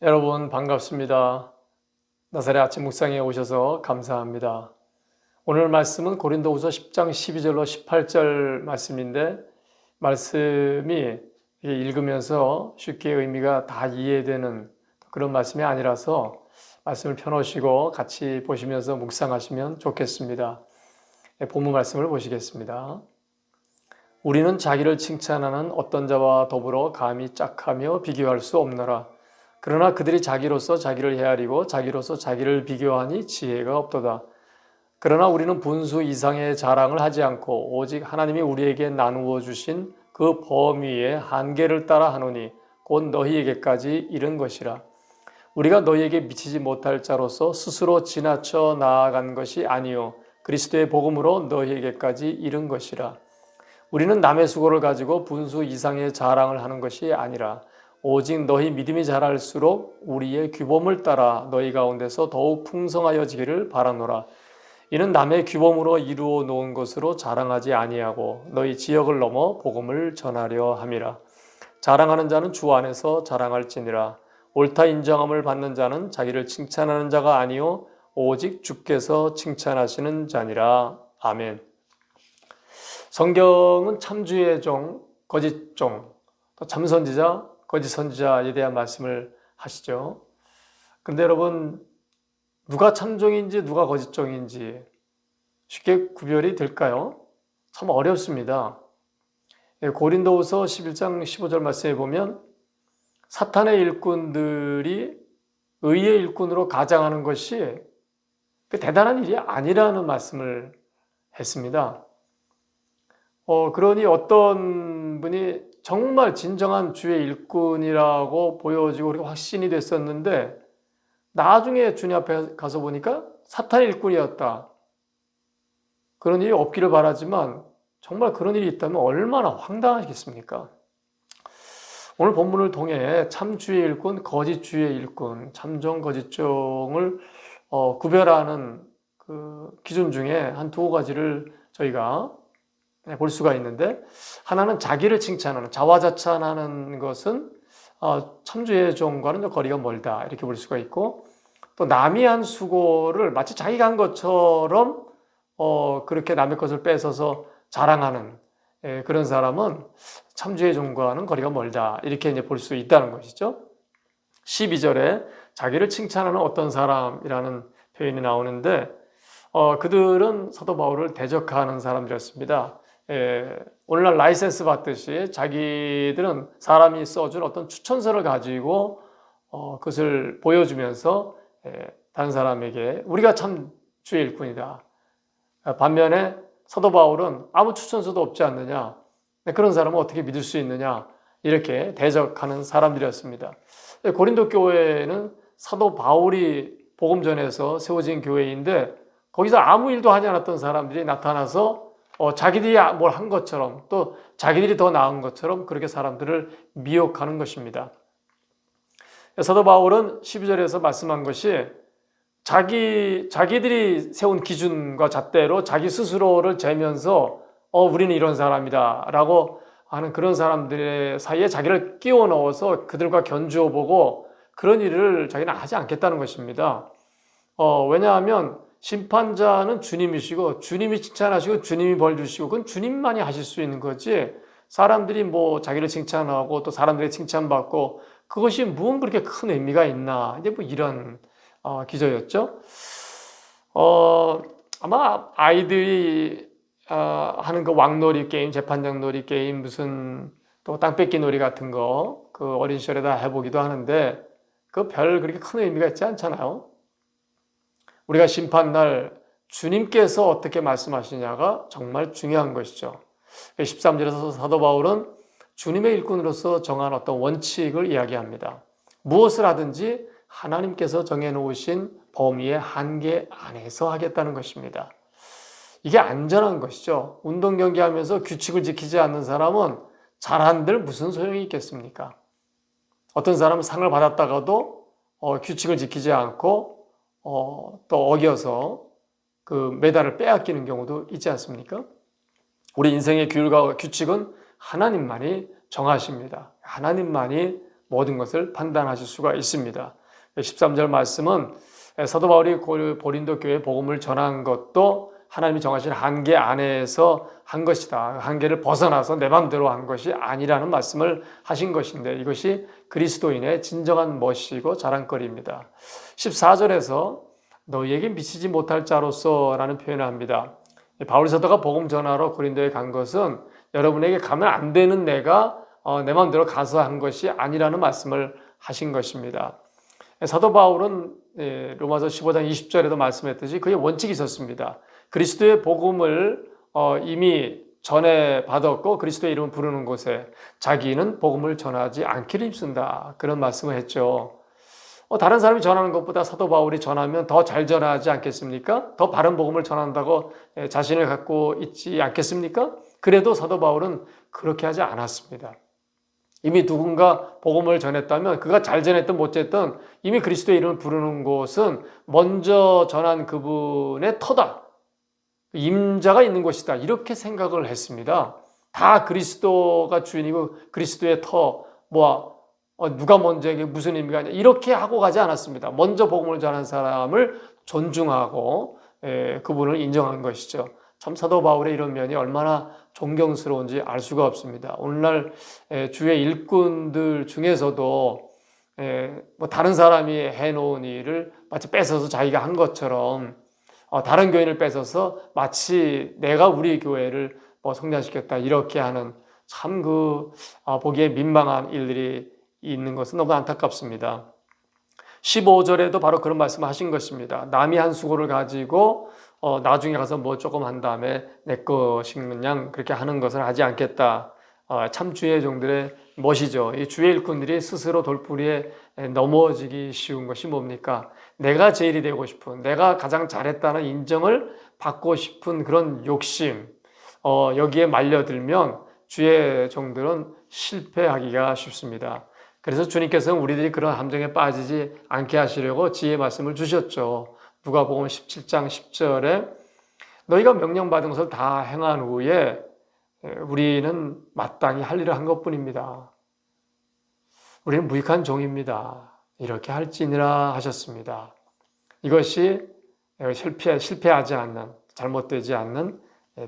여러분 반갑습니다. 나사렛 아침 묵상에 오셔서 감사합니다. 오늘 말씀은 고린도후서 10장 12절로 18절 말씀인데 말씀이 읽으면서 쉽게 의미가 다 이해되는 그런 말씀이 아니라서 말씀을 펴놓으시고 같이 보시면서 묵상하시면 좋겠습니다. 본문 말씀을 보시겠습니다. 우리는 자기를 칭찬하는 어떤 자와 더불어 감히 짝하며 비교할 수 없노라. 그러나 그들이 자기로서 자기를 헤아리고 자기로서 자기를 비교하니 지혜가 없도다. 그러나 우리는 분수 이상의 자랑을 하지 않고 오직 하나님이 우리에게 나누어 주신 그 범위의 한계를 따라 하노니 곧 너희에게까지 이른 것이라. 우리가 너희에게 미치지 못할 자로서 스스로 지나쳐 나아간 것이 아니요 그리스도의 복음으로 너희에게까지 이른 것이라. 우리는 남의 수고를 가지고 분수 이상의 자랑을 하는 것이 아니라 오직 너희 믿음이 자랄수록 우리의 규범을 따라 너희 가운데서 더욱 풍성하여지기를 바라노라. 이는 남의 규범으로 이루어 놓은 것으로 자랑하지 아니하고 너희 지역을 넘어 복음을 전하려 함이라. 자랑하는 자는 주 안에서 자랑할지니라. 옳다 인정함을 받는 자는 자기를 칭찬하는 자가 아니요 오직 주께서 칭찬하시는 자니라. 아멘. 성경은 참주의 종, 거짓 종, 또 참선지자, 거짓 선지자에 대한 말씀을 하시죠. 근데 여러분, 누가 참종인지 누가 거짓종인지 쉽게 구별이 될까요? 참 어렵습니다. 고린도후서 11장 15절 말씀에 보면 사탄의 일꾼들이 의의 일꾼으로 가장하는 것이 대단한 일이 아니라는 말씀을 했습니다. 그러니 어떤 분이 정말 진정한 주의 일꾼이라고 보여지고 그리고 확신이 됐었는데 나중에 주님 앞에 가서 보니까 사탄의 일꾼이었다. 그런 일이 없기를 바라지만 정말 그런 일이 있다면 얼마나 황당하겠습니까? 오늘 본문을 통해 참 주의 일꾼, 거짓 주의 일꾼, 참종, 거짓종을 구별하는 그 기준 중에 한 두 가지를 저희가 볼 수가 있는데, 하나는 자기를 칭찬하는, 자화자찬하는 것은 참주의 종과는 거리가 멀다 이렇게 볼 수가 있고, 또 남이 한 수고를 마치 자기가 한 것처럼 그렇게 남의 것을 뺏어서 자랑하는 그런 사람은 참주의 종과는 거리가 멀다 이렇게 이제 볼 수 있다는 것이죠. 12절에 자기를 칭찬하는 어떤 사람이라는 표현이 나오는데 그들은 사도 바울을 대적하는 사람들이었습니다. 오늘날 라이센스 받듯이 자기들은 사람이 써준 어떤 추천서를 가지고 그것을 보여주면서 다른 사람에게 우리가 참 주의 일꾼이다. 반면에 사도 바울은 아무 추천서도 없지 않느냐. 그런 사람은 어떻게 믿을 수 있느냐. 이렇게 대적하는 사람들이었습니다. 고린도 교회는 사도 바울이 복음 전해서 세워진 교회인데 거기서 아무 일도 하지 않았던 사람들이 나타나서 자기들이 뭘 한 것처럼 또 자기들이 더 나은 것처럼 그렇게 사람들을 미혹하는 것입니다. 사도 바울은 12절에서 말씀한 것이 자기들이 세운 기준과 잣대로 자기 스스로를 재면서 우리는 이런 사람이다 라고 하는 그런 사람들의 사이에 자기를 끼워 넣어서 그들과 견주어 보고 그런 일을 자기는 하지 않겠다는 것입니다. 왜냐하면 심판자는 주님이시고 주님이 칭찬하시고 주님이 벌 주시고 그건 주님만이 하실 수 있는 거지 사람들이 뭐 자기를 칭찬하고 또 사람들이 칭찬받고 그것이 무슨 그렇게 큰 의미가 있나 이제 뭐 이런 기저였죠. 아마 아이들이 하는 그 왕놀이 게임, 재판장 놀이 게임 무슨 또 땅 뺏기 놀이 같은 거 그 어린 시절에 다 해보기도 하는데 그 별 그렇게 큰 의미가 있지 않잖아요. 우리가 심판날 주님께서 어떻게 말씀하시냐가 정말 중요한 것이죠. 13절에서 사도 바울은 주님의 일꾼으로서 정한 어떤 원칙을 이야기합니다. 무엇을 하든지 하나님께서 정해놓으신 범위의 한계 안에서 하겠다는 것입니다. 이게 안전한 것이죠. 운동 경기하면서 규칙을 지키지 않는 사람은 잘한들 무슨 소용이 있겠습니까? 어떤 사람은 상을 받았다가도 규칙을 지키지 않고 또 어겨서 그 메달을 빼앗기는 경우도 있지 않습니까? 우리 인생의 규율과 규칙은 하나님만이 정하십니다. 하나님만이 모든 것을 판단하실 수가 있습니다. 13절 말씀은 사도 바울이 고린도 교회에 복음을 전한 것도 하나님이 정하신 한계 안에서 한 것이다. 한계를 벗어나서 내 마음대로 한 것이 아니라는 말씀을 하신 것인데 이것이 그리스도인의 진정한 멋이고 자랑거리입니다. 14절에서 너희에게 미치지 못할 자로서 라는 표현을 합니다. 바울 사도가 복음 전하러 고린도에 간 것은 여러분에게 가면 안 되는 내가 내 마음대로 가서 한 것이 아니라는 말씀을 하신 것입니다. 사도 바울은 로마서 15장 20절에도 말씀했듯이 그의 원칙이 있었습니다. 그리스도의 복음을 이미 전에 받았고 그리스도의 이름을 부르는 곳에 자기는 복음을 전하지 않기를 힘쓴다. 그런 말씀을 했죠. 다른 사람이 전하는 것보다 사도 바울이 전하면 더 잘 전하지 않겠습니까? 더 바른 복음을 전한다고 자신을 갖고 있지 않겠습니까? 그래도 사도 바울은 그렇게 하지 않았습니다. 이미 누군가 복음을 전했다면 그가 잘 전했든 못 전했든 이미 그리스도의 이름을 부르는 곳은 먼저 전한 그분의 터다. 임자가 있는 곳이다. 이렇게 생각을 했습니다. 다 그리스도가 주인이고 그리스도의 터, 누가 먼저에게 무슨 의미가 있냐 이렇게 하고 가지 않았습니다. 먼저 복음을 전한 사람을 존중하고 그분을 인정한 것이죠. 참 사도 바울의 이런 면이 얼마나 존경스러운지 알 수가 없습니다. 오늘날 주의 일꾼들 중에서도 다른 사람이 해놓은 일을 마치 뺏어서 자기가 한 것처럼 다른 교인을 뺏어서 마치 내가 우리 교회를 성장시켰다 이렇게 하는 참 보기에 민망한 일들이 있는 것은 너무 안타깝습니다. 15절에도 바로 그런 말씀을 하신 것입니다. 남이 한 수고를 가지고 나중에 가서 조금 한 다음에 내 것인 양 그렇게 하는 것을 하지 않겠다. 참 주의 종들의 멋이죠. 이 주의 일꾼들이 스스로 돌부리에 넘어지기 쉬운 것이 뭡니까? 내가 제일이 되고 싶은, 내가 가장 잘했다는 인정을 받고 싶은 그런 욕심, 여기에 말려들면 주의 종들은 실패하기가 쉽습니다. 그래서 주님께서는 우리들이 그런 함정에 빠지지 않게 하시려고 지혜의 말씀을 주셨죠. 누가복음 17장 10절에 너희가 명령받은 것을 다 행한 후에 우리는 마땅히 할 일을 한 것뿐입니다. 우리는 무익한 종입니다. 이렇게 할지니라 하셨습니다. 이것이 실패하지 않는, 잘못되지 않는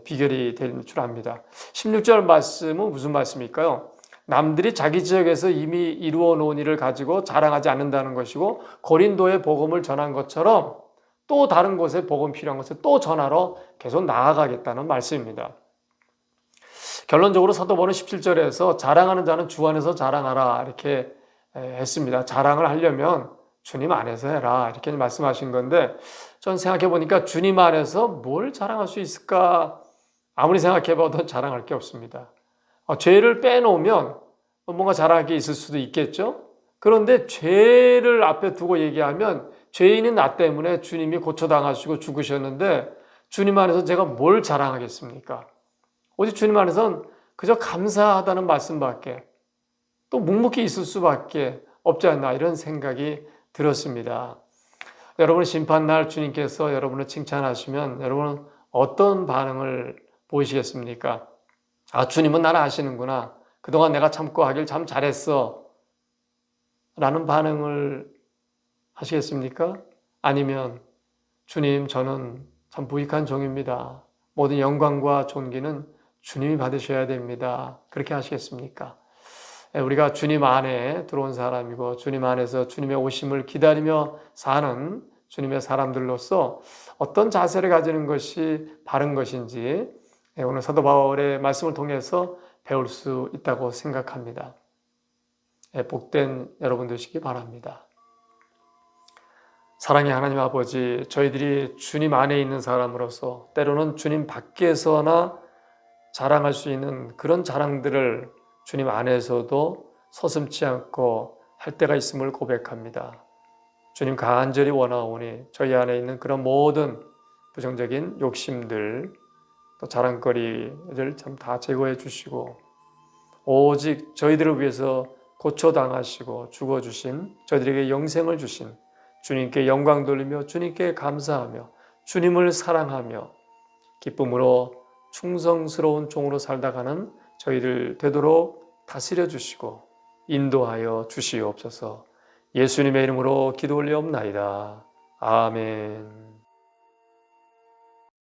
비결이 될 줄 압니다. 16절 말씀은 무슨 말씀일까요? 남들이 자기 지역에서 이미 이루어 놓은 일을 가지고 자랑하지 않는다는 것이고 고린도에 복음을 전한 것처럼 또 다른 곳에 복음 필요한 것을 또 전하러 계속 나아가겠다는 말씀입니다. 결론적으로 사도 바울은 17절에서 자랑하는 자는 주 안에서 자랑하라 이렇게 했습니다. 자랑을 하려면 주님 안에서 해라 이렇게 말씀하신 건데 전 생각해 보니까 주님 안에서 뭘 자랑할 수 있을까? 아무리 생각해 봐도 자랑할 게 없습니다. 죄를 빼놓으면 뭔가 자랑할 게 있을 수도 있겠죠. 그런데 죄를 앞에 두고 얘기하면 죄인은 나 때문에 주님이 고쳐당하시고 죽으셨는데 주님 안에서 제가 뭘 자랑하겠습니까? 오직 주님 안에서는 그저 감사하다는 말씀밖에 또 묵묵히 있을 수밖에 없지 않나 이런 생각이 들었습니다. 여러분 심판날 주님께서 여러분을 칭찬하시면 여러분은 어떤 반응을 보이시겠습니까? 주님은 나를 아시는구나. 그동안 내가 참고 하길 참 잘했어. 라는 반응을 하시겠습니까? 아니면 주님 저는 참 무익한 종입니다. 모든 영광과 존귀는 주님이 받으셔야 됩니다. 그렇게 하시겠습니까? 우리가 주님 안에 들어온 사람이고 주님 안에서 주님의 오심을 기다리며 사는 주님의 사람들로서 어떤 자세를 가지는 것이 바른 것인지 오늘 사도 바울의 말씀을 통해서 배울 수 있다고 생각합니다. 복된 여러분 되시기 바랍니다. 사랑의 하나님 아버지, 저희들이 주님 안에 있는 사람으로서 때로는 주님 밖에서나 자랑할 수 있는 그런 자랑들을 주님 안에서도 서슴지 않고 할 때가 있음을 고백합니다. 주님 간절히 원하오니 저희 안에 있는 그런 모든 부정적인 욕심들 또 자랑거리를 참 다 제거해 주시고 오직 저희들을 위해서 고쳐당하시고 죽어주신 저희들에게 영생을 주신 주님께 영광 돌리며 주님께 감사하며 주님을 사랑하며 기쁨으로 충성스러운 종으로 살다가는 저희들 되도록 다스려 주시고 인도하여 주시옵소서. 예수님의 이름으로 기도 올리옵나이다. 아멘.